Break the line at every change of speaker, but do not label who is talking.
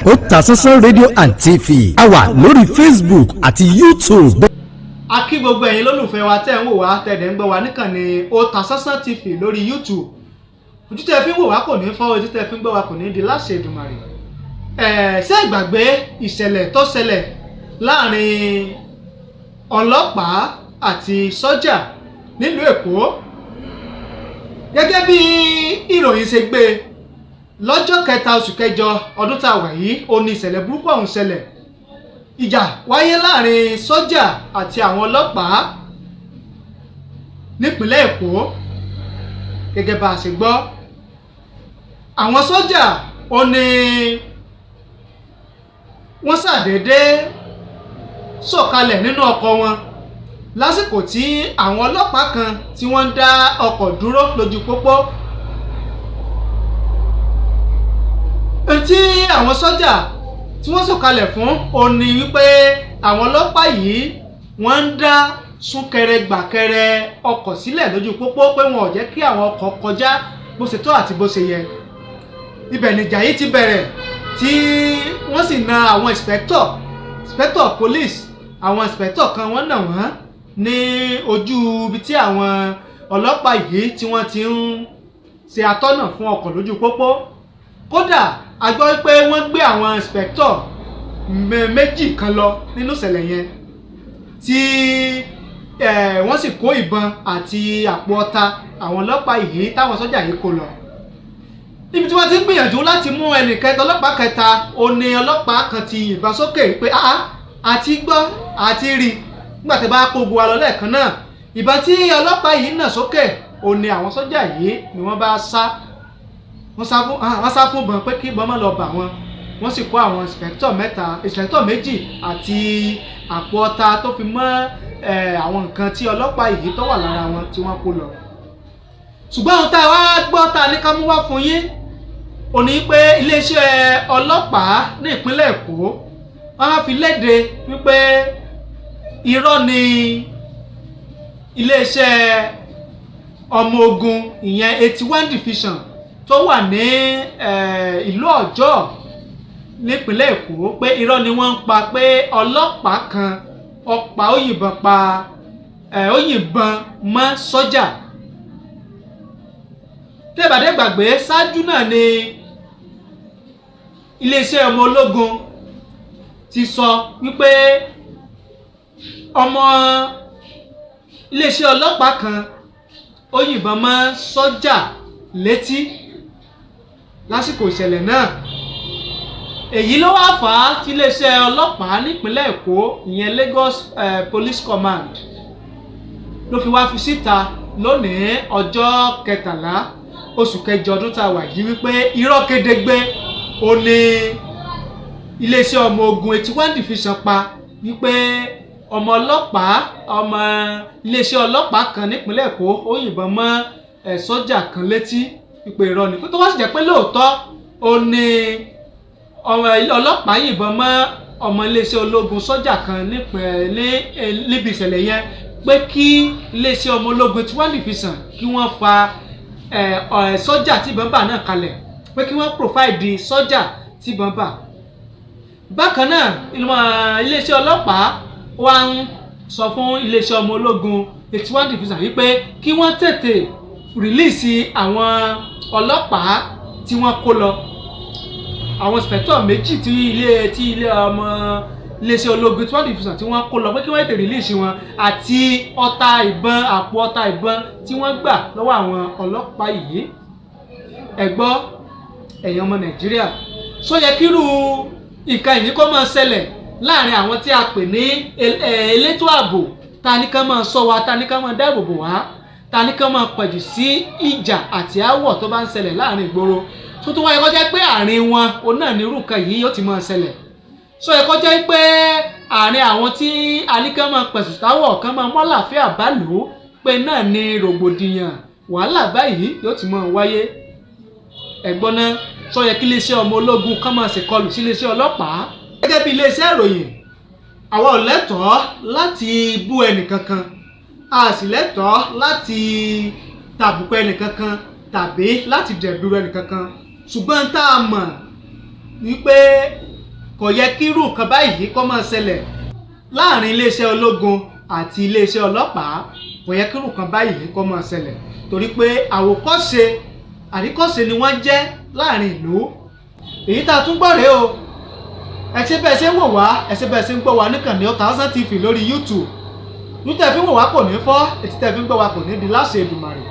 Otasansan rédíò and TV a wà lórí Facebook àti YouTube.
A kí gbogbo ẹ̀yin lólùfẹ́ wa tẹ́ ń wò wá tẹ̀dẹ̀ ń gbọ́ wa níkànnì Otasansan TV lórí YouTube. Ojú tẹ́ fi ń wò wá kò ní fọ́, ojú tẹ́ fi ń gbọ́ wa kò ní di láṣẹ Èdùmàrè. Ṣé ìgbàgbé ìṣẹ̀lẹ̀ tó ṣẹlẹ̀ láàrin ọlọ́pàá àti sọ́jà nílùú Èkó? Gẹ́gẹ́ bí ìròyìn ṣe gbé lọ́jọ́ kẹta oṣù kẹjọ ọdún tá a wà yìí, ó ní ìṣẹ̀lẹ̀ burúkú ọ̀hún ṣẹlẹ̀. Ìjà wáyé láàrin sọ́jà àti àwọn ọlọ́pàá nípínlẹ̀ Èkó. Gẹ́gẹ́ bá a ṣe gbọ́, àwọn sọ́jà ó ní wọ́n ṣàdédé sọ̀kalẹ̀ nínú ọkọ̀ wọn lásìkò tí àwọn ọlọ́pàá kan tí wọ́n ń dá ọkọ̀ dúró lójú pópó. Tí àwọn sọ́jà tí wọ́n sọ̀kalẹ̀ fún ó ní wípé àwọn ọlọ́pàá yìí wọ́n ń dá súnkẹrẹ gbàkẹrẹ ọkọ̀ sílẹ̀ lójú pópó pé wọn ò jẹ́ kí àwọn ọkọ̀ kọjá bó ṣe tọ́ àti bó ṣe yẹ. Ibẹ̀ nìjà yìí ti bẹ̀rẹ̀ tí wọ́n sì na àwọn inspector police, àwọn inspector kan wọ́n nà wọ́n ní ojú ibi tí àwọn ọlọ́pàá yìí tí wọ́n ti ń ṣe atọ́nà fún ọkọ̀ lójú pópó. Kódà a gbọ́ pé wọ́n gbé àwọn inspector méjì kan lọ nínú ìṣẹ̀lẹ̀ yẹn tí wọ́n sì kó ìbọn àti àpò ọta àwọn ọlọ́pàá yìí táwọn sọ́jà yìí kó lọ. Níbi tí wọ́n ti ń gbìyànjú láti mú ẹnìkẹta ọlọ́pàá kẹta, ó ní ọlọ́pàá kan ti yìnbọn sókè pé àti gbọ́ àti rí nígbà tí bá kó gbogbo wa lọ lẹ́ẹ̀kan náà. Ìbọn tí ọlọ́pàá yìí nà sókè ó ní àwọn sọ́jà yìí ni wọ́n bá sá. Wọ́n sá fún ìbọn pé kí ìbọn má lọ bà wọ́n. Wọ́n sì kó àwọn inspector méjì àti àpò ọta tó fi mọ́ àwọn nǹkan tí ọlọ́pàá yìí tó wà lára wọn tí wọ́n kó lọ. Ṣùgbọ́n ohun tá a wá gbọ́ ta ní ká mú wá fún yín ó ní pé iléeṣẹ́ ọlọ́pàá ní ìpínlẹ̀ Èkó wọ́n á fi léde wípé irọ́ ni iléeṣẹ́ ọmọ ogun ìyẹn 81 division tó wà ní ìlú Ọjọ́ nípínlẹ̀ Èkó pé irọ́ ni wọ́n ń pa pé ọlọ́pàá kan ó yìnbọn mọ́ sọ́jà. Tẹ́bàdé gbàgbé ṣáájú náà ni iléeṣẹ́ ọmọ ológun ti sọ wípé ọmọ iléeṣẹ́ ọlọ́pàá kan ó yìnbọn mọ́ sọ́jà létí lásìkò ìṣẹ̀lẹ̀ náà. Èyí ló wá fà á tí iléeṣẹ́ ọlọ́pàá nípínlẹ̀ Èkó ìyẹn Lagos Police Command ló fi wá fi síta lónìí ọjọ́ 13 oṣù kẹjọ ọdún tá a wà yìí wípé irọ́ kedegbe ó ní iléeṣẹ́ ọmọ ogun 81 division pa wípé ọmọ iléeṣẹ́ ọlọ́pàá kan nípínlẹ̀ Èkó ó yìnbọn mọ́ sọ́jà kan létí wípé irọ́ ni. Tó wá sì jẹ́ pé lóòótọ́ ó ní ọlọ́pàá yìnbọn mọ́ ọmọ iléeṣẹ́ ológun sọ́jà kan níbi ìṣẹ̀lẹ̀ yẹn pé kí iléeṣẹ́ ọmọ ológun 81 division kí wọ́n fa sọ́jà tí ìbọn bà náà kalẹ̀, pé kí wọ́n provide sọ́jà tí ìbọn bà. Bákan náà iléeṣẹ́ ọlọ́pàá wá ń sọ fún iléeṣẹ́ ọmọ ológun 81 division wípé kí wọ́n tètè rìlíìsì àwọn ọlọ́pàá tí wọ́n kó lọ, àwọn inspector méjì tí iléeṣẹ́ ológun 81 division tí wọ́n kó lọ, pé kí wọ́n tètè rìlíìsì wọn àti àpò ọta ìbọn tí wọ́n gbà lọ́wọ́ àwọn ọlọ́pàá yìí. Ẹ gbọ́ ẹ̀yin ọmọ Nàìjíríà, sọ yẹ kírú nǹkan yìí kó máa ṣẹlẹ̀ láàrin àwọn tí a pè ní elétò ààbò, ta ní ká máa ṣọ́ wa, ta ní ká máa dáàbò bò wá, ta ní ká máa pẹ̀jù sí ìjà àti aáwọ̀ tó bá ń ṣẹlẹ̀ láàrin ìgboro. Tó tún wáyé kó jẹ́ pé àárín wọn òun náà ní irú nǹkan yìí yóò ti máa ṣẹlẹ̀. Sọ yẹ kó jẹ́ pé àárín àwọn tí a ní ká máa pẹ̀sù táwọ̀ kan máa mọ́ àlàáfíà bá lò ó pé náà ní rògbòdìyàn wàhálà báyìí yóò ti máa wáyé. Ẹ̀gbọ́n náà, sọ yẹ kí iléeṣẹ́ ọmọ ológun kan máa ṣèkọlù sí iléeṣẹ́ ọlọ́pàá. Gẹ́gẹ́ bí iléeṣẹ́ ìròyìn, àwa ò lẹ́tọ̀ọ́ láti bú ẹnìkankan, a sì lẹ́tọ̀ọ́ láti tàbùkù ẹnìkankan tàbí láti dẹ̀dúró ẹnìkankan. Ṣùgbọ́n tá a mọ̀ wípé kò yẹ kí irú nǹkan báyìí kó máa ṣẹlẹ̀ láàrin iléeṣẹ́ ológun àti iléeṣẹ́ ọlọ́pàá. Kò yẹ kí irú nǹkan báyìí kó máa ṣẹlẹ̀ torí pé àríkọ́ṣe ni wọ́n jẹ́ láàrin ìlú. Èyí tá a tún gbọ́ rèé o. Ẹ ṣé bẹ́ẹ̀ ṣe ń wò wá, ẹ ṣé bẹ́ẹ̀ ṣe ń gbọ́ wá níkànnì Ojoo TV lórí YouTube. Ní tẹ́ fi ń wò wá kò ní fọ́, ètí tẹ́ fi ń gbọ́ wá kò ní di láṣẹ Èdùmàrè.